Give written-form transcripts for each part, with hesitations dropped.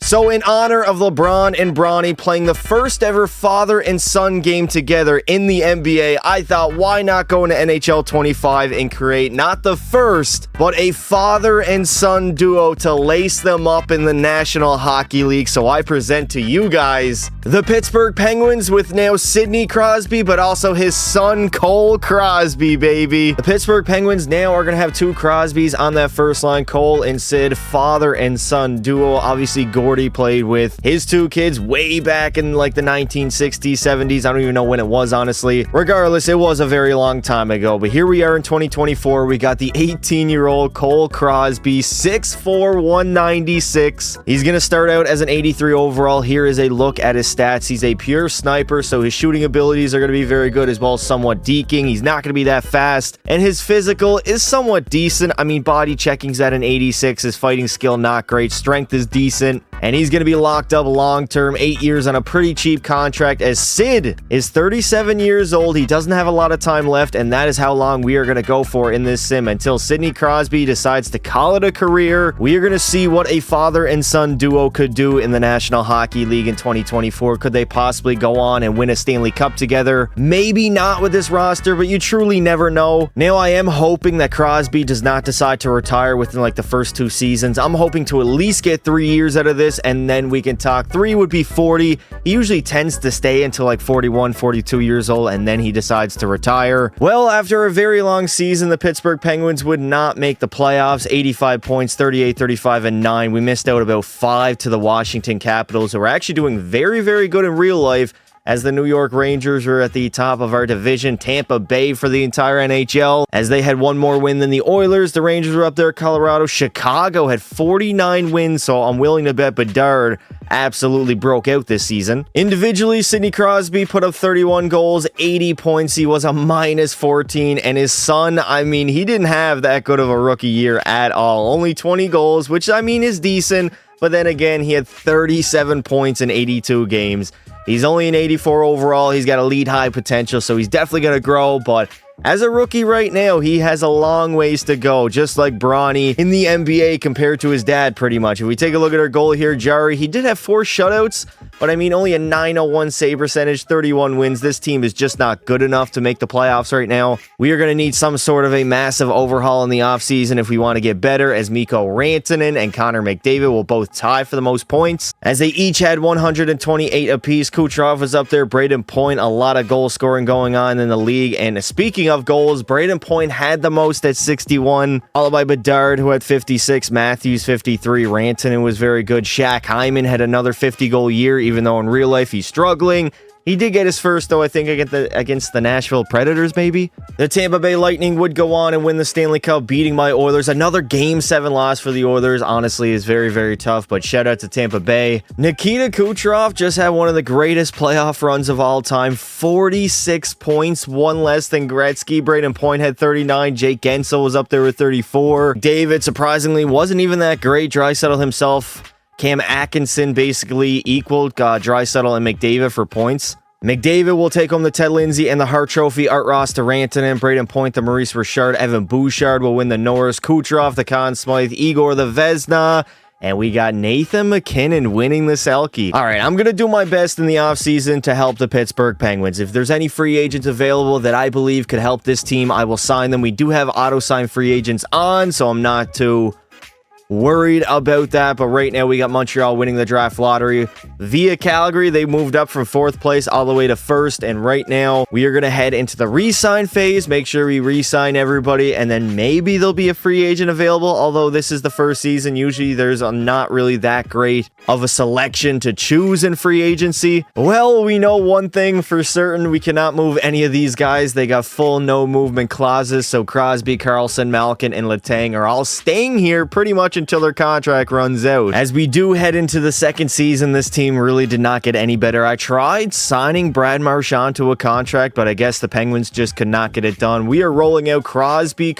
So in honor of LeBron and Bronny playing the first ever father and son game together in the NBA, I thought, why not go into NHL 25 and create not the first, but a father and son duo to lace them up in the National Hockey League. So I present to you guys the Pittsburgh Penguins with now Sidney Crosby, but also his son Cole Crosby, baby. The Pittsburgh Penguins now are going to have two Crosbys on that first line, Cole and Sid, father and son duo. Obviously, Gordy played with his two kids way back in like the 1960s, 70s. I don't even know when it was, honestly. Regardless, it was a very long time ago. But here we are in 2024. We got the 18-year-old Cole Crosby, 6'4", 196. He's going to start out as an 83 overall. Here is a look at his stats. He's a pure sniper, so his shooting abilities are going to be very good, as well as somewhat deking. He's not going to be that fast, and his physical is somewhat decent. I mean, body checking's at an 86. His fighting skill, not great. Strength is decent. And he's going to be locked up long-term, 8 years on a pretty cheap contract, as Sid is 37 years old. He doesn't have a lot of time left, and that is how long we are going to go for in this sim until Sidney Crosby decides to call it a career. We are going to see what a father and son duo could do in the National Hockey League in 2024. Could they possibly go on and win a Stanley Cup together? Maybe not with this roster, but you truly never know. Now, I am hoping that Crosby does not decide to retire within like the first 2 seasons. I'm hoping to at least get 3 years out of this, and then we can talk. 3 would be 40. He usually tends to stay until like 41, 42 years old, and then he decides to retire. Well, after a very long season, the Pittsburgh Penguins would not make the playoffs. 85 points, 38, 35, and 9. We missed out about 5 to the Washington Capitals, who are actually doing very, very good in real life, as the New York Rangers were at the top of our division. Tampa Bay for the entire NHL, as they had 1 more win than the Oilers. The Rangers were up there. Colorado. Chicago had 49 wins, so I'm willing to bet Bedard absolutely broke out this season. Individually, Sidney Crosby put up 31 goals, 80 points. He was a -14, and his son, I mean, he didn't have that good of a rookie year at all. Only 20 goals, which I mean is decent, but then again, he had 37 points in 82 games. He's only an 84 overall. He's got elite high potential, so he's definitely going to grow, but as a rookie right now, he has a long ways to go, just like Bronny in the NBA compared to his dad, pretty much. If we take a look at our goal here, Jari, he did have 4 shutouts, but I mean, only a .901 save percentage, 31 wins. This team is just not good enough to make the playoffs right now. We are going to need some sort of a massive overhaul in the offseason if we want to get better, as Mikko Rantanen and Connor McDavid will both tie for the most points, as they each had 128 apiece. Kucherov was up there, Braden Point, a lot of goal scoring going on in the league, and speaking of goals, Braden Point had the most at 61, followed by Bedard, who had 56, Matthews 53, Rantanen was very good, Shaq Hyman had another 50-goal year, even though in real life he's struggling. He did get his first, though, I think, against the Nashville Predators, maybe. The Tampa Bay Lightning would go on and win the Stanley Cup, beating my Oilers. Another Game 7 loss for the Oilers, honestly, is very, very tough, but shout out to Tampa Bay. Nikita Kucherov just had one of the greatest playoff runs of all time. 46 points, 1 less than Gretzky. Braden Point had 39. Jake Gensel was up there with 34. David, surprisingly, wasn't even that great. Draisaitl himself, Cam Atkinson basically equaled Draisaitl and McDavid for points. McDavid will take home the Ted Lindsay and the Hart Trophy. Art Ross to Rantanen, Braden Point the Maurice Richard, Evan Bouchard will win the Norris, Kucherov the Conn Smythe, Igor the Vezina, and we got Nathan McKinnon winning the Selke. All right, I'm going to do my best in the offseason to help the Pittsburgh Penguins. If there's any free agents available that I believe could help this team, I will sign them. We do have auto-sign free agents on, so I'm not too worried about that, but right now we got Montreal winning the draft lottery via Calgary. They moved up from 4th place all the way to 1st, and right now we are going to head into the re-sign phase, make sure we re-sign everybody, and then maybe there'll be a free agent available, although this is the first season. Usually there's not really that great of a selection to choose in free agency. Well, we know one thing for certain: we cannot move any of these guys. They got full no movement clauses, so Crosby, Carlson, Malkin, and Letang are all staying here pretty much until their contract runs out. As we do head into the second season, this team really did not get any better. I tried signing Brad Marchand to a contract, but I guess the Penguins just could not get it done. We are rolling out Crosby,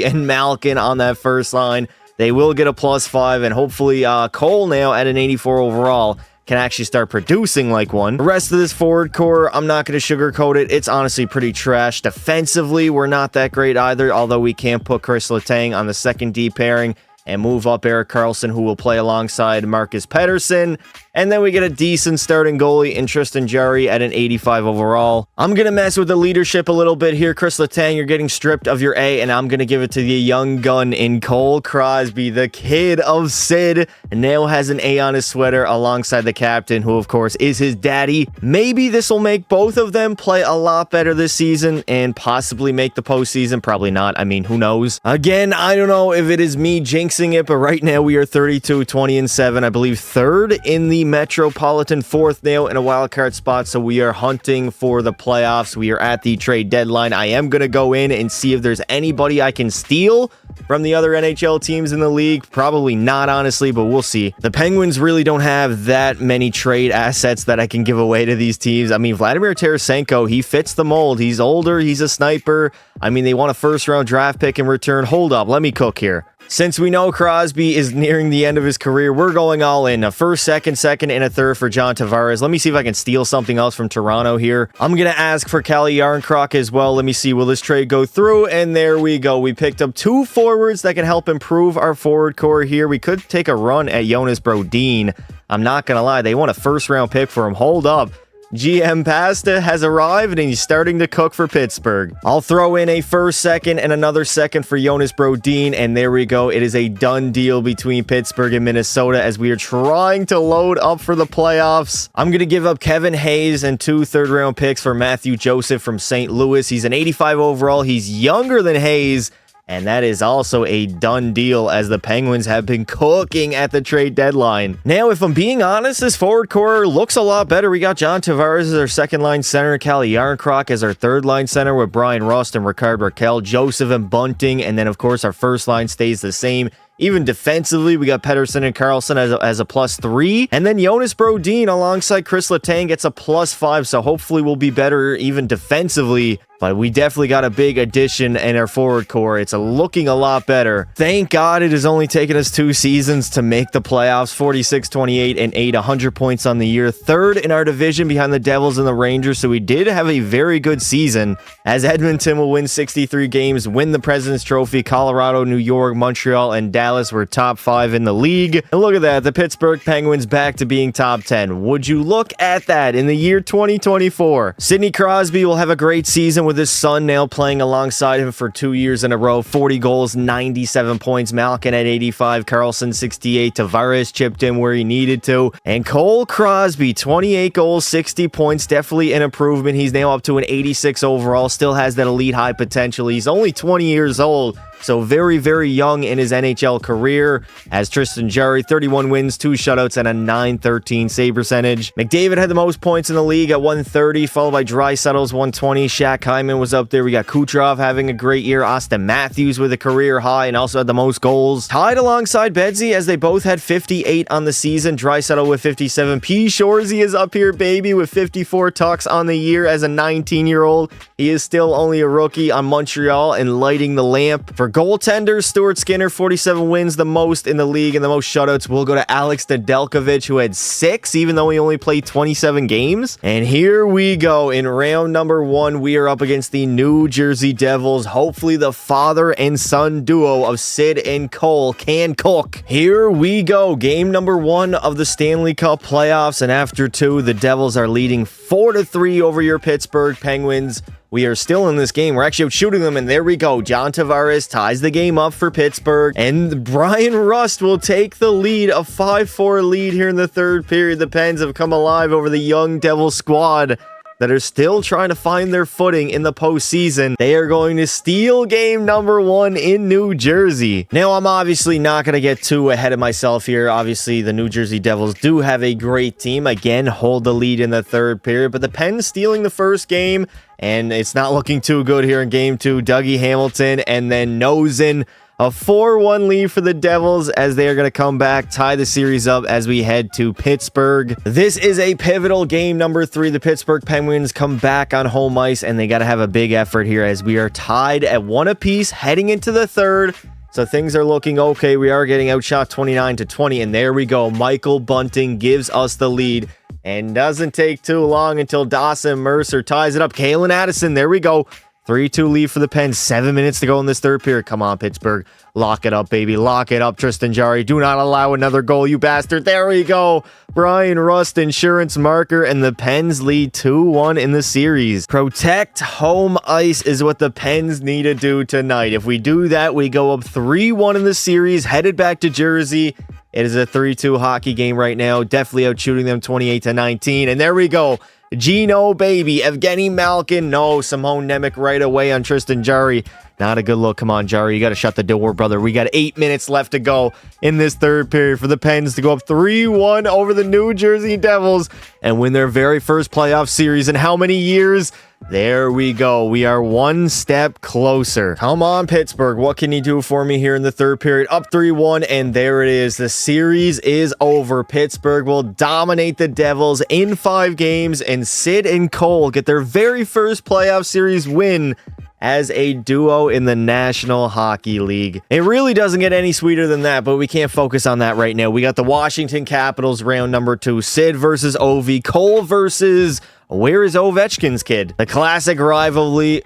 and Malkin on that first line. They will get a +5, and hopefully Cole, now at an 84 overall, can actually start producing like one. The rest of this forward core, I'm not going to sugarcoat it. It's honestly pretty trash. Defensively, we're not that great either, although we can't put Chris Letang on the second D pairing. and move up Erik Karlsson, who will play alongside Marcus Pettersson. And then we get a decent starting goalie in Tristan Jarry at an 85 overall. I'm going to mess with the leadership a little bit here. Chris Letang, you're getting stripped of your A, and I'm going to give it to the young gun in Cole Crosby, the kid of Sid. And now has an A on his sweater alongside the captain, who of course is his daddy. Maybe this will make both of them play a lot better this season and possibly make the postseason. Probably not. I mean, who knows? Again, I don't know if it is me jinxing it, but right now we are 32, 20, and 7. I believe third in the Metropolitan, fourth now in a wild card spot, so we are hunting for the playoffs. We are at the trade deadline. I am going to go in and see if there's anybody I can steal from the other NHL teams in the league. Probably not, honestly, but we'll see. The Penguins really don't have that many trade assets that I can give away to these teams. I mean, Vladimir Tarasenko, he fits the mold. He's older, he's a sniper. I mean, they want a first-round draft pick in return. Hold up, let me cook here. Since we know Crosby is nearing the end of his career, we're going all in. A first, second, and a third for John Tavares. Let me see if I can steal something else from Toronto here. I'm going to ask for Calle Jarnkrok as well. Let me see. Will this trade go through? And there we go. We picked up 2 forwards that can help improve our forward core here. We could take a run at Jonas Brodin. I'm not going to lie. They want a first-round pick for him. Hold up. GM Pasta has arrived and he's starting to cook for Pittsburgh. I'll throw in a first, second, and another second for Jonas Brodin, and there we go. It is a done deal between Pittsburgh and Minnesota as we are trying to load up for the playoffs. I'm going to give up Kevin Hayes and 2 third-round picks for Matthew Joseph from St. Louis. He's an 85 overall. He's younger than Hayes. And that is also a done deal as the Penguins have been cooking at the trade deadline. Now, if I'm being honest, this forward core looks a lot better. We got John Tavares as our second-line center, Calle Jarnkrok as our third-line center with Brian Rust and Ricard Raquel, Joseph and Bunting, and then, of course, our first line stays the same. Even defensively, we got Pettersson and Karlsson as a +3. And then Jonas Brodin alongside Chris Letang gets a +5. So hopefully we'll be better even defensively. But we definitely got a big addition in our forward core. It's looking a lot better. Thank God it has only taken us 2 seasons to make the playoffs. 46, 28, and 8. 100 points on the year. Third in our division behind the Devils and the Rangers. So we did have a very good season. As Edmonton will win 63 games, win the President's Trophy. Colorado, New York, Montreal, and Dallas were top 5 in the league. And look at that. The Pittsburgh Penguins back to being top 10. Would you look at that in the year 2024? Sidney Crosby will have a great season with his son now playing alongside him for 2 years in a row. 40 goals, 97 points. Malkin at 85, Karlsson 68. Tavares chipped in where he needed to. And Cole Crosby, 28 goals, 60 points. Definitely an improvement. He's now up to an 86 overall. Still has that elite high potential. He's only 20 years old. So very, very young in his NHL career. As Tristan Jarry, 31 wins, 2 shutouts, and a .913 save percentage. McDavid had the most points in the league at 130, followed by Draisaitl's 120. Shaq Hyman was up there. We got Kucherov having a great year. Austin Matthews with a career high and also had the most goals. Tied alongside Bedsy as they both had 58 on the season. Draisaitl with 57. P. Shorzy is up here, baby, with 54 tucks on the year as a 19-year-old. He is still only a rookie on Montreal and lighting the lamp. For goaltenders, Stuart Skinner, 47 wins, the most in the league, and the most shutouts will go to Alex Nedeljkovic, who had 6, even though he only played 27 games. And here we go. In round number 1, we are up against the New Jersey Devils. Hopefully the father and son duo of Sid and Cole can cook. Here we go. Game number 1 of the Stanley Cup playoffs, and after 2, the Devils are leading 4-3 over your Pittsburgh Penguins. We are still in this game. We're actually out shooting them, and there we go. John Tavares ties the game up for Pittsburgh, and Brian Rust will take the lead, a 5-4 lead here in the third period. The Pens have come alive over the young Devil squad that are still trying to find their footing in the postseason. They are going to steal game number 1 in New Jersey. Now, I'm obviously not going to get too ahead of myself here. Obviously, the New Jersey Devils do have a great team. Again, hold the lead in the third period, but the Pens stealing the first game, and it's not looking too good here in game 2. Dougie Hamilton and then nosing a 4-1 lead for the Devils as they are going to come back, tie the series up as we head to Pittsburgh. This is a pivotal game number 3. The Pittsburgh Penguins come back on home ice, and they got to have a big effort here as we are tied at 1 apiece heading into the third. So things are looking okay. We are getting outshot 29-20, and there we go. Michael Bunting gives us the lead. And doesn't take too long until Dawson Mercer ties it up. Kalen Addison, there we go. 3-2 lead for the Pens. 7 minutes to go in this third period. Come on, Pittsburgh. Lock it up, baby. Lock it up, Tristan Jarry. Do not allow another goal, you bastard. There we go. Brian Rust, insurance marker, and the Pens lead 2-1 in the series. Protect home ice is what the Pens need to do tonight. If we do that, we go up 3-1 in the series, headed back to Jersey. It is a 3-2 hockey game right now. Definitely out shooting them 28-19. And there we go. Gino, baby. Evgeny Malkin. No, Simone Nemec right away on Tristan Jarry. Not a good look. Come on, Jarry. You got to shut the door, brother. We got 8 minutes left to go in this third period for the Pens to go up 3-1 over the New Jersey Devils and win their very first playoff series in how many years? There we go. We are one step closer. Come on, Pittsburgh. What can you do for me here in the third period? Up 3-1, and there it is. The series is over. Pittsburgh will dominate the Devils in 5 games, and Sid and Cole get their very first playoff series win as a duo in the National Hockey League. It really doesn't get any sweeter than that, but we can't focus on that right now. We got the Washington Capitals round number 2. Sid versus Ovi. Cole versus... where is Ovechkin's kid? The classic rivalry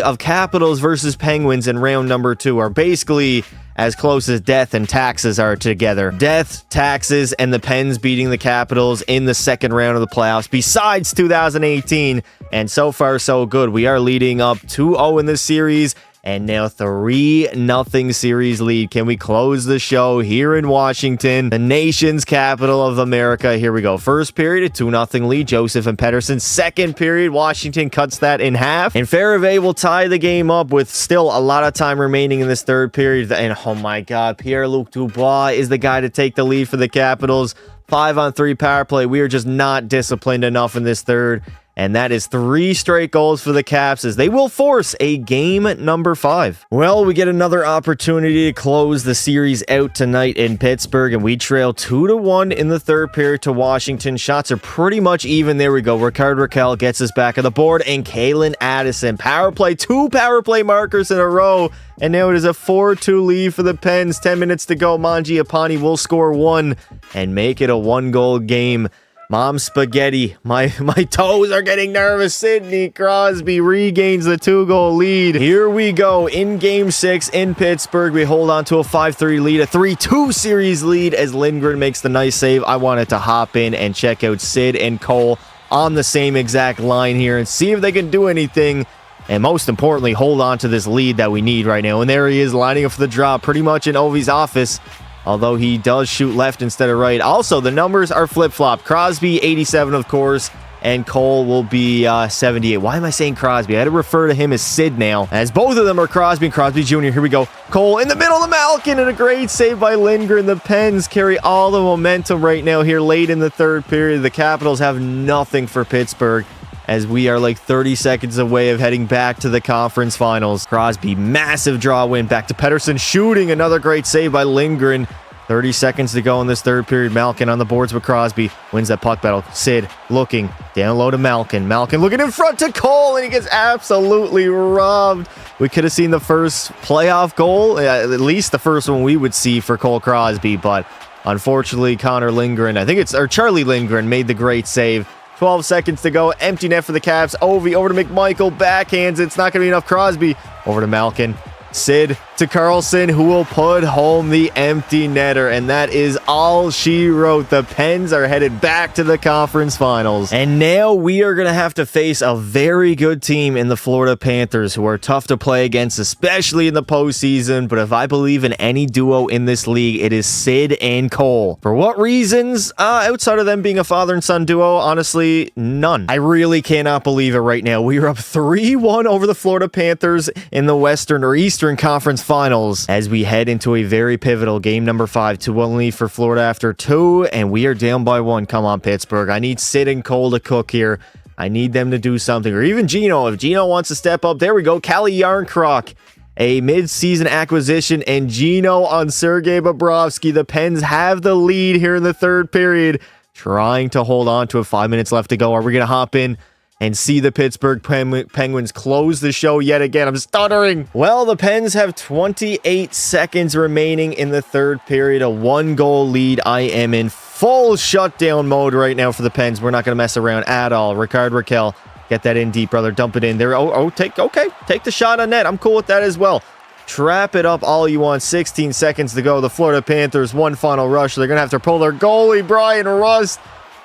of Capitals versus Penguins in round number 2 are basically as close as death and taxes are together. Death, taxes, and the Pens beating the Capitals in the second round of the playoffs besides 2018. And so far, so good. We are leading up 2-0 in this series. And now 3-0 series lead. Can we close the show here in Washington, the nation's capital of America? Here we go. First period, a 2-0 lead. Joseph and Pettersson. Second period, Washington cuts that in half. And Farabee will tie the game up with still a lot of time remaining in this third period. And oh my God, Pierre-Luc Dubois is the guy to take the lead for the Capitals. 5-on-3 power play. We are just not disciplined enough in this third. And that is 3 straight goals for the Caps as they will force a game number 5. Well, we get another opportunity to close the series out tonight in Pittsburgh, and we trail 2-1 in the third period to Washington. Shots are pretty much even. There we go. Rickard Rakell gets us back on the board, and Kalen Addison. Power play, 2 power play markers in a row. And now it is a 4-2 lead for the Pens. 10 minutes to go. Mangiapane will score 1 and make it a 1-goal game. Mom spaghetti. My toes are getting nervous. Sidney Crosby regains the 2-goal lead. Here we go. In game 6 in Pittsburgh, we hold on to a 5-3 lead, a 3-2 series lead as Lindgren makes the nice save. I wanted to hop in and check out Sid and Cole on the same exact line here and see if they can do anything. And most importantly, hold on to this lead that we need right now. And there he is lining up for the drop pretty much in Ovi's office. Although he does shoot left instead of right. Also, the numbers are flip-flopped. Crosby, 87, of course, and Cole will be 78. Why am I saying Crosby? I had to refer to him as Sid now, as both of them are Crosby and Crosby Jr. Here we go. Cole in the middle of Malkin, and a great save by Lindgren. The Pens carry all the momentum right now here late in the third period. The Capitals have nothing for Pittsburgh, as we are like 30 seconds away of heading back to the conference finals. Crosby, massive draw win. Back to Pettersson, shooting. Another great save by Lindgren. 30 seconds to go in this third period. Malkin on the boards with Crosby. Wins that puck battle. Sid looking down low to Malkin. Malkin looking in front to Cole, and he gets absolutely robbed. We could have seen the first playoff goal, at least the first one we would see for Cole Crosby, but unfortunately, Connor Lindgren, Charlie Lindgren made the great save. 12 seconds to go. Empty net for the Caps. Ovi over to McMichael. Backhands. It's not going to be enough. Crosby over to Malkin. Sid to Carlson, who will put home the empty netter. And that is all she wrote. The Pens are headed back to the conference finals. And now we are going to have to face a very good team in the Florida Panthers, who are tough to play against, especially in the postseason. But if I believe in any duo in this league, it is Sid and Cole. For what reasons? Outside of them being a father and son duo, honestly, none. I really cannot believe it right now. We are up 3-1 over the Florida Panthers in the Western or Eastern Conference Finals as we head into a very pivotal game number 5. 2-1 lead for Florida after 2, and we are down by 1. Come on, Pittsburgh. I need Sid and Cole to cook here. I need them to do something, or even Gino. If Gino wants to step up, there we go. Kalle Yarncroc, a mid-season acquisition, and Gino on Sergei Bobrovsky. The Pens have the lead here in the third period, trying to hold on to it. 5 minutes left to go. Are we going to hop in and see the Pittsburgh Penguins close the show yet again? I'm stuttering. Well, the Pens have 28 seconds remaining in the third period. A 1-goal lead. I am in full shutdown mode right now for the Pens. We're not going to mess around at all. Rickard Rakell Get that in deep, brother. Dump it in there. Take the shot on net. I'm cool with that as well. Trap it up all you want. 16 seconds to go. The Florida Panthers, one final rush. They're going to have to pull their goalie, Brian Rust.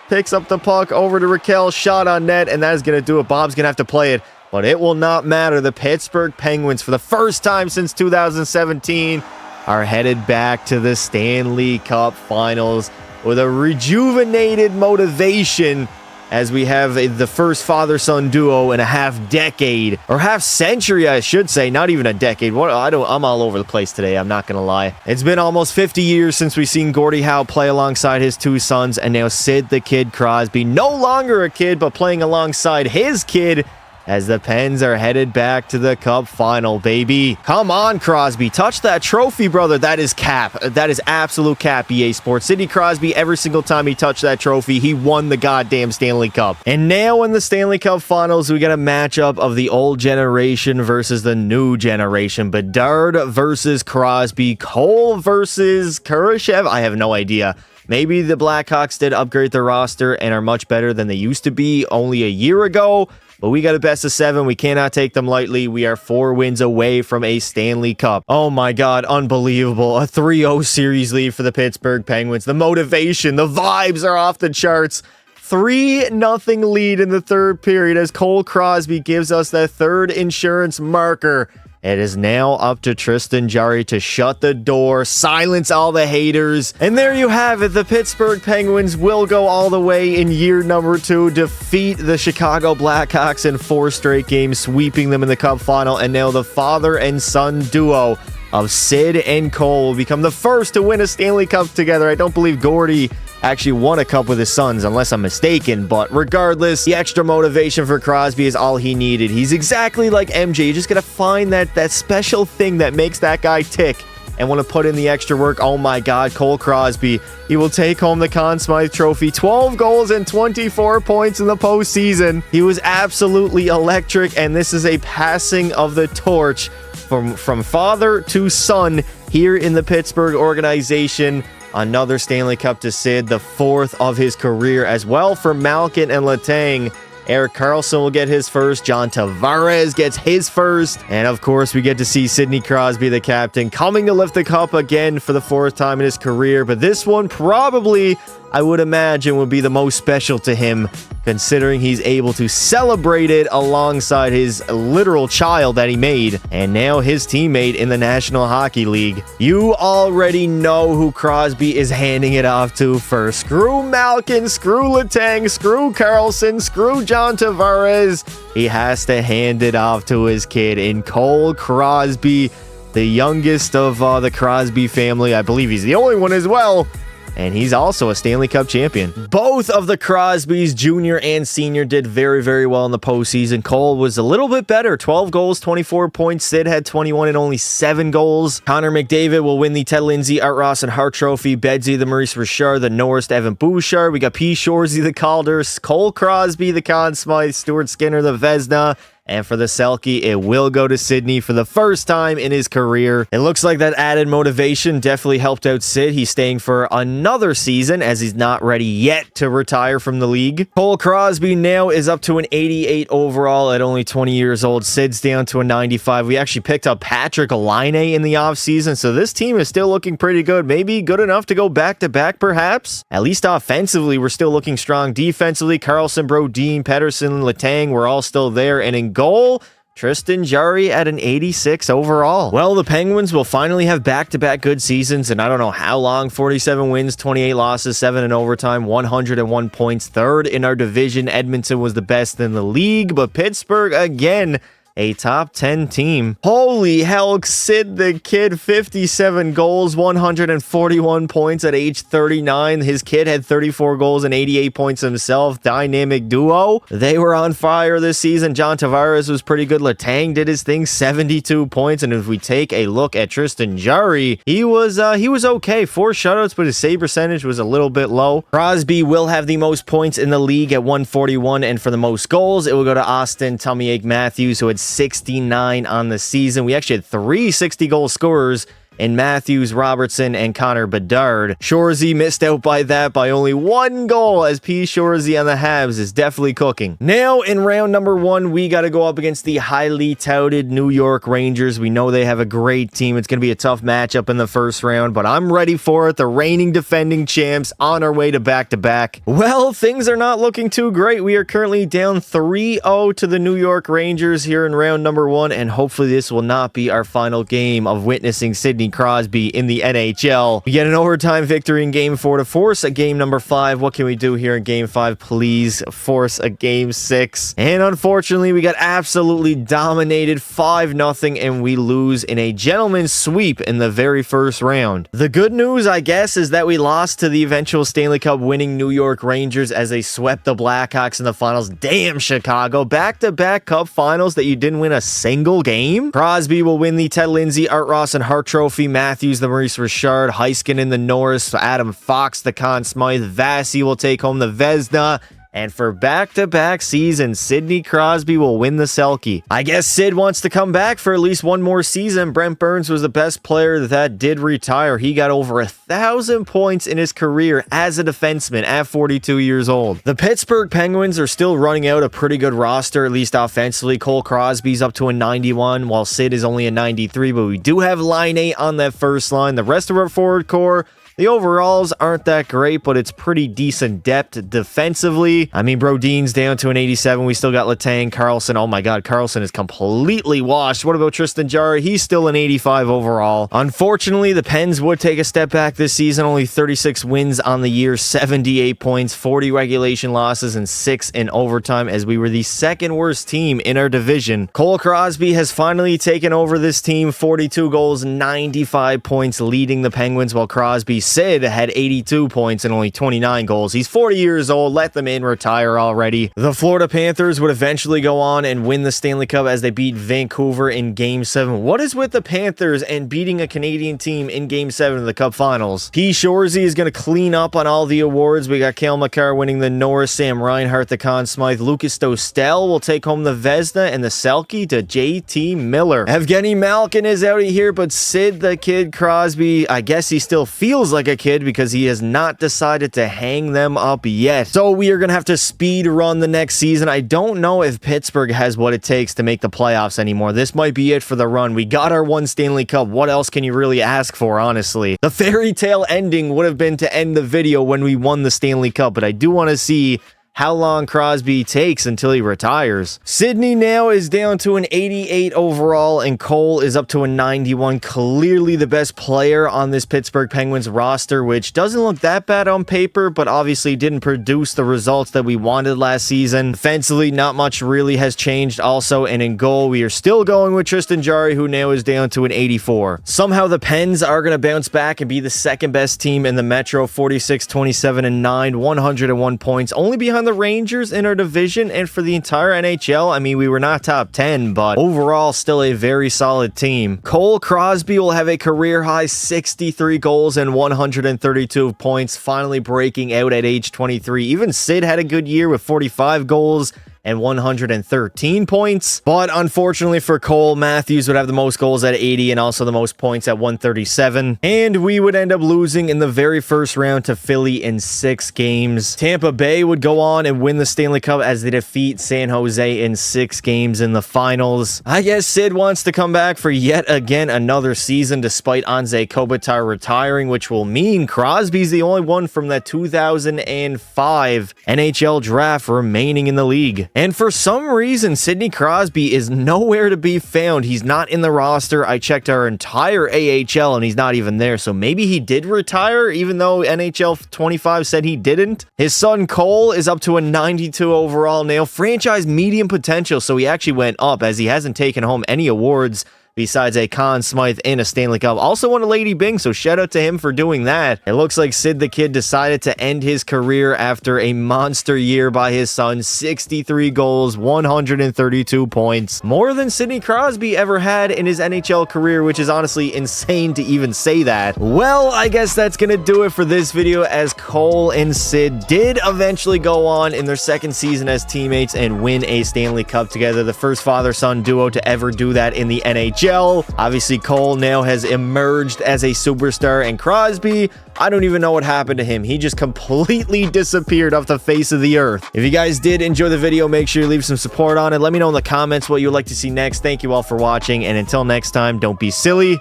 Picks up the puck over to Raquel. Shot on net, and that is going to do it. Bob's going to have to play it, but it will not matter. The Pittsburgh Penguins, for the first time since 2017, are headed back to the Stanley Cup Finals with a rejuvenated motivation, as we have the first father-son duo in a half-decade, or half-century, I should say, not even a decade. I'm all over the place today, I'm not going to lie. It's been almost 50 years since we've seen Gordie Howe play alongside his two sons, and now Sid the Kid Crosby, no longer a kid, but playing alongside his kid, as the Pens are headed back to the Cup Final, baby. Come on, Crosby. Touch that trophy, brother. That is cap. That is absolute cap, EA Sports. Sidney Crosby, every single time he touched that trophy, he won the goddamn Stanley Cup. And now in the Stanley Cup Finals, we got a matchup of the old generation versus the new generation. Bedard versus Crosby. Cole versus Kurashev. I have no idea. Maybe the Blackhawks did upgrade their roster and are much better than they used to be only a year ago. But we got a best of 7. We cannot take them lightly. We are 4 wins away from a Stanley Cup. Oh my God, unbelievable. A 3-0 series lead for the Pittsburgh Penguins. The motivation, the vibes are off the charts. 3-0 lead in the third period as Cole Crosby gives us that third insurance marker. It is now up to Tristan Jarry to shut the door, silence all the haters. And there you have it. The Pittsburgh Penguins will go all the way in year number 2, defeat the Chicago Blackhawks in 4 straight games, sweeping them in the Cup Final. And now the father and son duo of Sid and Cole will become the first to win a Stanley Cup together. I don't believe Gordie actually won a cup with his sons, unless I'm mistaken. But regardless, the extra motivation for Crosby is all he needed. He's exactly like MJ. You just got to find that special thing that makes that guy tick and want to put in the extra work. Oh my God, Cole Crosby. He will take home the Conn Smythe Trophy. 12 goals and 24 points in the postseason. He was absolutely electric, and this is a passing of the torch from father to son here in the Pittsburgh organization. Another Stanley Cup to Sid, the 4th of his career as well for Malkin and Letang. Erik Karlsson will get his first. John Tavares gets his first. And of course, we get to see Sidney Crosby, the captain, coming to lift the cup again for the 4th time in his career. But this one probably, I would imagine, would be the most special to him, considering he's able to celebrate it alongside his literal child that he made, and now his teammate in the National Hockey League. You already know who Crosby is handing it off to first. Screw Malkin, screw Letang, screw Karlsson, screw John Tavares. He has to hand it off to his kid in Cole Crosby, the youngest of the Crosby family. I believe he's the only one as well. And he's also a Stanley Cup champion. Both of the Crosbys, junior and senior, did very, very well in the postseason. Cole was a little bit better. 12 goals, 24 points. Sid had 21 and only 7 goals. Connor McDavid will win the Ted Lindsay, Art Ross, and Hart Trophy. Bedsy, the Maurice Richard, the Norris, Evan Bouchard. We got P. Shoresy, the Calder. Cole Crosby, the Conn Smythe. Stuart Skinner, the Vezina. And for the Selke, it will go to Sidney for the first time in his career. It looks like that added motivation definitely helped out Sid. He's staying for another season as he's not ready yet to retire from the league. Cole Crosby now is up to an 88 overall at only 20 years old. Sid's down to a 95. We actually picked up Patrick Laine in the offseason, so this team is still looking pretty good. Maybe good enough to go back-to-back, perhaps? At least offensively, we're still looking strong. Defensively, Karlsson, Brodin, Pettersson, Letang, we're all still there. And in goal, Tristan Jarry at an 86 overall. Well, the Penguins will finally have back-to-back good seasons, and I don't know how long. 47 wins, 28 losses, 7 in overtime, 101 points. 3rd in our division. Edmonton was the best in the league, but Pittsburgh, again, a top 10 team. Holy hell, Sid the Kid, 57 goals, 141 points at age 39. His kid had 34 goals and 88 points himself. Dynamic duo. They were on fire this season. John Tavares was pretty good. Letang did his thing, 72 points. And if we take a look at Tristan Jarry, he was okay. 4 shutouts, but his save percentage was a little bit low. Crosby will have the most points in the league at 141, and for the most goals, it will go to Austin Tommy Matthews, who had 69 on the season. We actually had 3 60-goal scorers in Matthews, Robertson, and Connor Bedard. Shorzy missed out by that by only 1 goal, as P. Shorzy on the Habs is definitely cooking. Now, in round number 1, we got to go up against the highly touted New York Rangers. We know they have a great team. It's going to be a tough matchup in the first round, but I'm ready for it. The reigning defending champs on our way to back-to-back. Well, things are not looking too great. We are currently down 3-0 to the New York Rangers here in round number 1, and hopefully this will not be our final game of witnessing Sidney Crosby in the NHL. We get an overtime victory in game 4 to force a game number 5. What can we do here in game 5? Please force a game 6. And unfortunately, we got absolutely dominated 5-0, and we lose in a gentleman's sweep in the very first round. The good news, I guess, is that we lost to the eventual Stanley Cup winning New York Rangers as they swept the Blackhawks in the finals. Damn, Chicago. Back-to-back Cup finals that you didn't win a single game? Crosby will win the Ted Lindsay, Art Ross, and Hart Trophy. Matthews, the Maurice Richard, Heiskanen, the Norris, Adam Fox, the Conn Smythe. Vasi will take home the Vezina. And for back-to-back seasons, Sidney Crosby will win the Selke. I guess Sid wants to come back for at least one more season. Brent Burns was the best player that did retire. He got over 1,000 points in his career as a defenseman at 42 years old. The Pittsburgh Penguins are still running out a pretty good roster, at least offensively. Cole Crosby's up to a 91, while Sid is only a 93, but we do have line 8 on that first line. The rest of our forward core, the overalls aren't that great, but it's pretty decent depth defensively. I mean, Brodin's down to an 87. We still got Letang, Carlson. Oh my God, Carlson is completely washed. What about Tristan Jarry? He's still an 85 overall. Unfortunately, the Pens would take a step back this season. Only 36 wins on the year, 78 points, 40 regulation losses, and 6 in overtime, as we were the second worst team in our division. Cole Crosby has finally taken over this team. 42 goals, 95 points, leading the Penguins, while Crosby Sid had 82 points and only 29 goals. He's 40 years old. Let them in, retire already. The Florida Panthers would eventually go on and win the Stanley Cup as they beat Vancouver in Game 7. What is with the Panthers and beating a Canadian team in Game 7 of the Cup Finals? P. Shorzy is going to clean up on all the awards. We got Cale Makar winning the Norris, Sam Reinhart the Conn Smythe. Lucas Dostal will take home the Vezina and the Selke to JT Miller. Evgeny Malkin is out of here, but Sid the Kid Crosby, I guess he still feels like a kid because he has not decided to hang them up yet. So we are going to have to speed run the next season. I don't know if Pittsburgh has what it takes to make the playoffs anymore. This might be it for the run. We got our one Stanley Cup. What else can you really ask for, honestly? The fairy tale ending would have been to end the video when we won the Stanley Cup, but I do want to see how long Crosby takes until he retires. Sidney now is down to an 88 overall, and Cole is up to a 91. Clearly the best player on this Pittsburgh Penguins roster, which doesn't look that bad on paper, but obviously didn't produce the results that we wanted last season. Defensively, not much really has changed also, and in goal, we are still going with Tristan Jarry, who now is down to an 84. Somehow the Pens are going to bounce back and be the second best team in the Metro, 46, 27, and 9, 101 points, only behind the Rangers in our division. And for the entire NHL, I mean, we were not top 10, but overall still a very solid team. Cole Crosby will have a career high 63 goals and 132 points, finally breaking out at age 23. Even Sid had a good year with 45 goals and 113 points. But unfortunately for Cole, Matthews would have the most goals at 80 and also the most points at 137. And we would end up losing in the very first round to Philly in 6 games. Tampa Bay would go on and win the Stanley Cup as they defeat San Jose in 6 games in the finals. I guess Sid wants to come back for yet again another season despite Anze Kopitar retiring, which will mean Crosby's the only one from that 2005 NHL draft remaining in the league. And for some reason, Sidney Crosby is nowhere to be found. He's not in the roster. I checked our entire AHL and he's not even there. So maybe he did retire, even though NHL 25 said he didn't. His son Cole is up to a 92 overall now. Franchise medium potential, so he actually went up as he hasn't taken home any awards besides a Conn Smythe and a Stanley Cup. Also won a Lady Byng, so shout out to him for doing that. It looks like Sid the Kid decided to end his career after a monster year by his son. 63 goals, 132 points. More than Sidney Crosby ever had in his NHL career, which is honestly insane to even say that. Well, I guess that's gonna do it for this video, as Cole and Sid did eventually go on in their second season as teammates and win a Stanley Cup together. The first father-son duo to ever do that in the NHL. NHL. Obviously, Cole now has emerged as a superstar, and Crosby, I don't even know what happened to him. He just completely disappeared off the face of the earth. If you guys did enjoy the video, make sure you leave some support on it. Let me know in the comments what you would like to see next. Thank you all for watching, and until next time, don't be silly.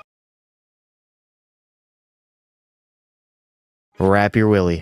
Wrap your willy.